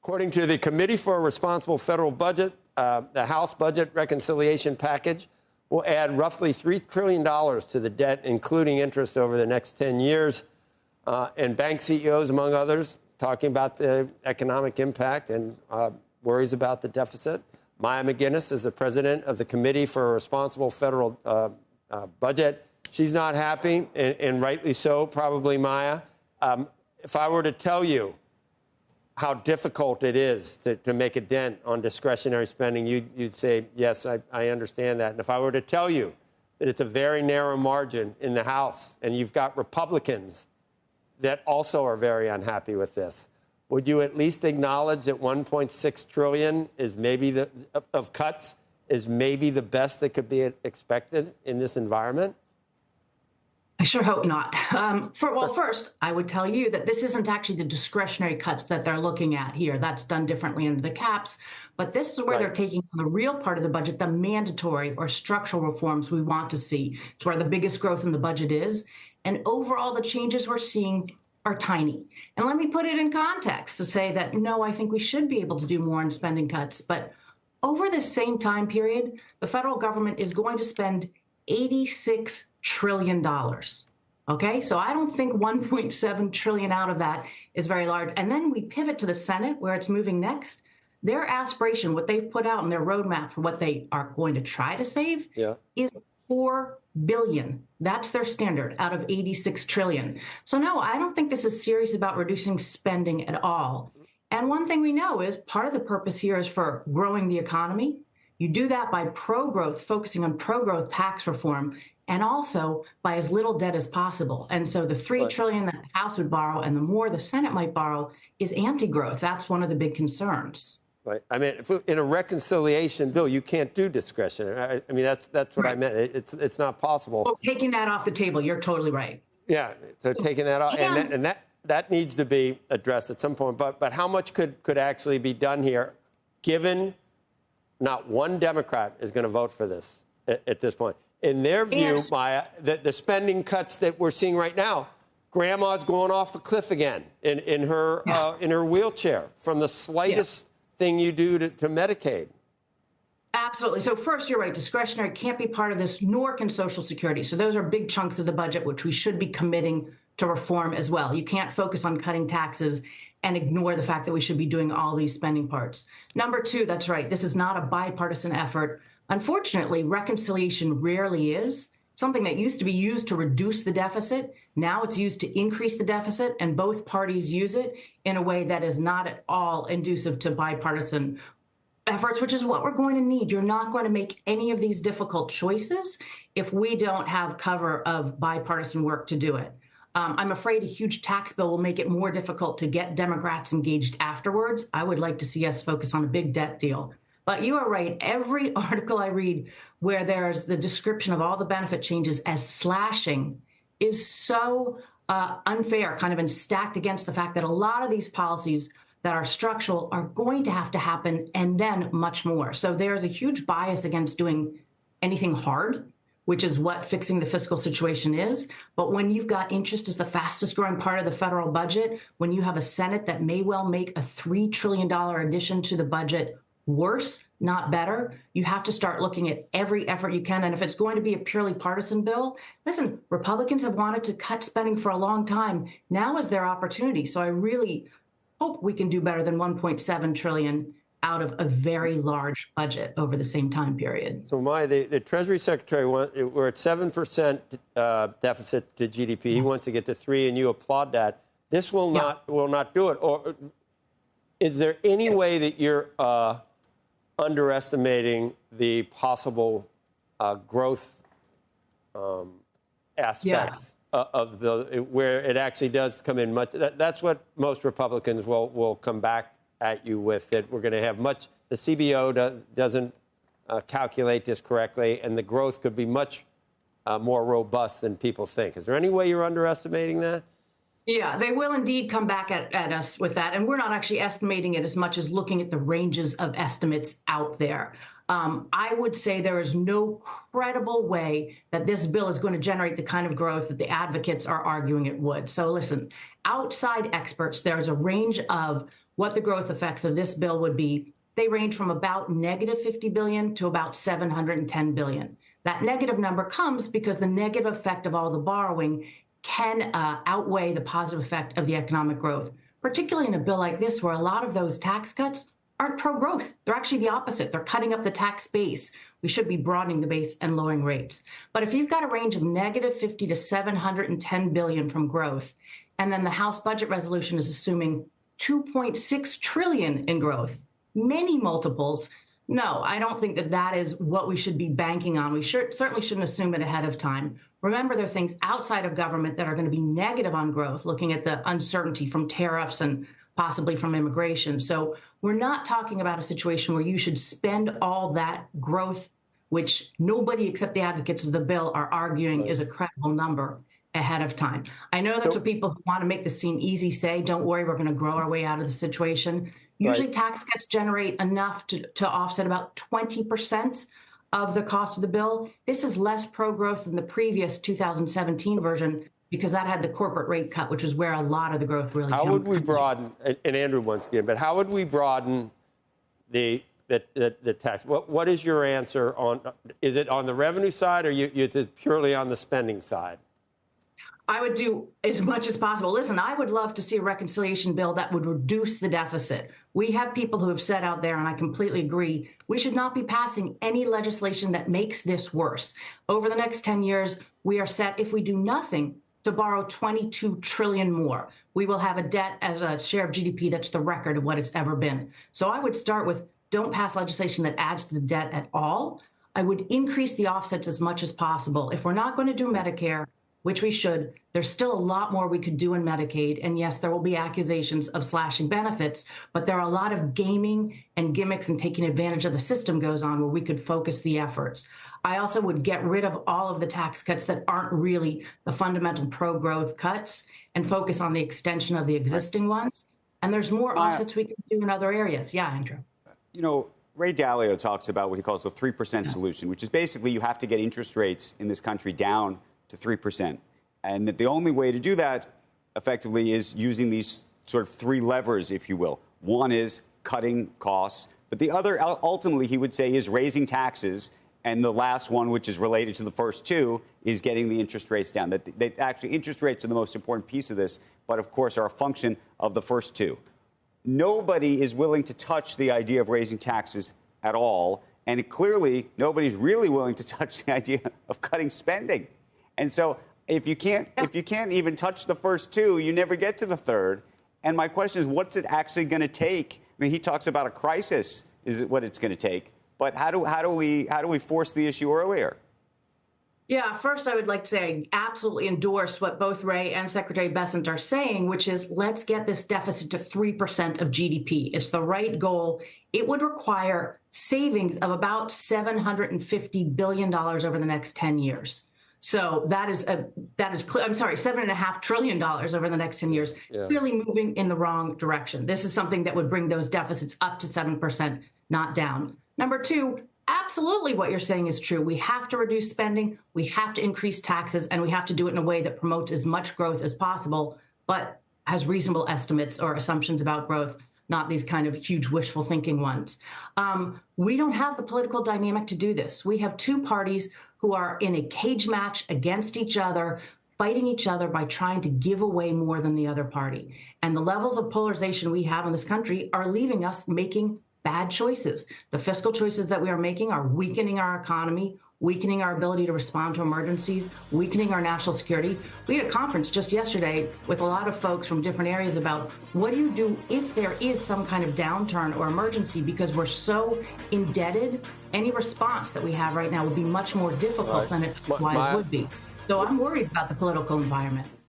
According to the Committee for a Responsible Federal Budget, the House Budget Reconciliation Package will add roughly $3 trillion to the debt, including interest over the next 10 years. And bank CEOs, among others, talking about the economic impact and worries about the deficit. Maya MacGuineas is the president of the Committee for a Responsible Federal Budget. She's not happy, and rightly so, probably, Maya. If I were to tell you how difficult it is to make a dent on discretionary spending, you'd say, yes, I understand that. And if I were to tell you that it's a very narrow margin in the House, and you've got Republicans that also are very unhappy with this, would you at least acknowledge that $1.6 trillion is maybe of cuts is maybe the best that could be expected in this environment? I sure hope not. First, I would tell you that this isn't actually the discretionary cuts that they're looking at here. That's done differently under the caps. But this is where they're taking the real part of the budget, the mandatory or structural reforms we want to see. It's where the biggest growth in the budget is. And overall, the changes we're seeing are tiny. And let me put it in context to say that, no, I think we should be able to do more in spending cuts. But over the same time period, the federal government is going to spend $86 trillion. Okay, so I don't think 1.7 trillion out of that is very large. And then we pivot to the Senate, where it's moving next. Their aspiration, what they've put out in their roadmap for what they are going to try to save, is $4 billion. That's their standard out of 86 trillion. So no, I don't think this is serious about reducing spending at all. And one thing we know is part of the purpose here is for growing the economy. You do that by pro-growth, focusing on pro-growth tax reform, and also by as little debt as possible. And so the $3 trillion that the House would borrow and the more the Senate might borrow is anti-growth. That's one of the big concerns. Right. I mean, in a reconciliation bill, you can't do discretionary. I mean, that's what I meant. It's not possible. Well, taking that off the table, you're totally right. Yeah. So taking that off, and that needs to be addressed at some point. But how much could actually be done here, given not one Democrat is going to vote for this at this point? In their view, Maya, the spending cuts that we're seeing right now, grandma's going off the cliff again in her wheelchair from the slightest thing you do to Medicaid. Absolutely. So first, you're right. Discretionary can't be part of this, nor can Social Security. So those are big chunks of the budget, which we should be committing to reform as well. You can't focus on cutting taxes and ignore the fact that we should be doing all these spending parts. Number two, that's right. This is not a bipartisan effort. Unfortunately, reconciliation rarely is. Something that used to be used to reduce the deficit, now it's used to increase the deficit, and both parties use it in a way that is not at all conducive to bipartisan efforts, which is what we're going to need. You're not going to make any of these difficult choices if we don't have cover of bipartisan work to do it. I'm afraid a huge tax bill will make it more difficult to get Democrats engaged afterwards. I would like to see us focus on a big debt deal. But you are right. Every article I read where there's the description of all the benefit changes as slashing is so unfair, kind of, and stacked against the fact that a lot of these policies that are structural are going to have to happen, and then much more. So there's a huge bias against doing anything hard, which is what fixing the fiscal situation is. But when you've got interest as the fastest growing part of the federal budget, when you have a Senate that may well make a $3 trillion addition to the budget worse, not better, you have to start looking at every effort you can. And if it's going to be a purely partisan bill, listen, Republicans have wanted to cut spending for a long time. Now is their opportunity. So I really hope we can do better than $1.7 trillion out of a very large budget over the same time period. So, Maya, the Treasury Secretary, we're at 7% deficit to GDP. He wants to get to 3%, and you applaud that. This will not do it. Or is there any way that you're underestimating the possible growth aspects of the bill, where it actually does come in much? That's what most Republicans will come back at you with, that we're going to have much. The CBO doesn't calculate this correctly, and the growth could be much more robust than people think. Is there any way you're underestimating that? Yeah, they will indeed come back at us with that. And we're not actually estimating it as much as looking at the ranges of estimates out there. I would say there is no credible way that this bill is going to generate the kind of growth that the advocates are arguing it would. So listen, outside experts, there's a range of what the growth effects of this bill would be, they range from about negative 50 billion to about 710 billion. That negative number comes because the negative effect of all the borrowing can outweigh the positive effect of the economic growth, particularly in a bill like this, where a lot of those tax cuts aren't pro-growth. They're actually the opposite. They're cutting up the tax base. We should be broadening the base and lowering rates. But if you've got a range of negative 50 to 710 billion from growth, and then the House budget resolution is assuming 2.6 trillion in growth, many multiples, no, I don't think that that is what we should be banking on. We certainly shouldn't assume it ahead of time. Remember, there are things outside of government that are going to be negative on growth, looking at the uncertainty from tariffs and possibly from immigration. So we're not talking about a situation where you should spend all that growth, which nobody except the advocates of the bill are arguing is a credible number, ahead of time. I know that's what people who want to make this seem easy say. Don't worry, we're going to grow our way out of the situation. Usually tax cuts generate enough to offset about 20% of the cost of the bill. This is less pro-growth than the previous 2017 version because that had the corporate rate cut, which is where a lot of the growth really came from. How would we broaden, and Andrew once again, but how would we broaden the tax? What is your answer on, is it on the revenue side or is it purely on the spending side? I would do as much as possible. Listen, I would love to see a reconciliation bill that would reduce the deficit. We have people who have said out there, and I completely agree, we should not be passing any legislation that makes this worse. Over the next 10 years, we are set, if we do nothing, to borrow 22 trillion more. We will have a debt as a share of GDP that's the record of what it's ever been. So I would start with, don't pass legislation that adds to the debt at all. I would increase the offsets as much as possible. If we're not going to do Medicare, which we should, there's still a lot more we could do in Medicaid. And yes, there will be accusations of slashing benefits, but there are a lot of gaming and gimmicks and taking advantage of the system goes on where we could focus the efforts. I also would get rid of all of the tax cuts that aren't really the fundamental pro-growth cuts and focus on the extension of the existing ones. And there's more offsets we can do in other areas. Yeah, Andrew. You know, Ray Dalio talks about what he calls the 3% solution, which is basically you have to get interest rates in this country down to 3%. And that the only way to do that effectively is using these sort of three levers, if you will. One is cutting costs, but the other ultimately he would say is raising taxes. And the last one, which is related to the first two, is getting the interest rates down. That actually interest rates are the most important piece of this, but of course are a function of the first two. Nobody is willing to touch the idea of raising taxes at all. And clearly, nobody's really willing to touch the idea of cutting spending. And so if you can't even touch the first two, you never get to the third. And my question is, what's it actually going to take? I mean, he talks about a crisis is what it's going to take. But how do we force the issue earlier? Yeah, first I would like to say I absolutely endorse what both Ray and Secretary Bessent are saying, which is let's get this deficit to 3% of GDP. It's the right goal. It would require savings of about $750 billion over the next 10 years. So that is clear. I'm sorry, $7.5 trillion over the next 10 years, clearly moving in the wrong direction. This is something that would bring those deficits up to 7%, not down. Number two, absolutely what you're saying is true. We have to reduce spending, we have to increase taxes, and we have to do it in a way that promotes as much growth as possible, but has reasonable estimates or assumptions about growth, not these kind of huge wishful thinking ones. We don't have the political dynamic to do this. We have two parties who are in a cage match against each other, fighting each other by trying to give away more than the other party. And the levels of polarization we have in this country are leaving us making bad choices. The fiscal choices that we are making are weakening our economy, weakening our ability to respond to emergencies, weakening our national security. We had a conference just yesterday with a lot of folks from different areas about what do you do if there is some kind of downturn or emergency, because we're so indebted. Any response that we have right now would be much more difficult than it otherwise would be. So I'm worried about the political environment.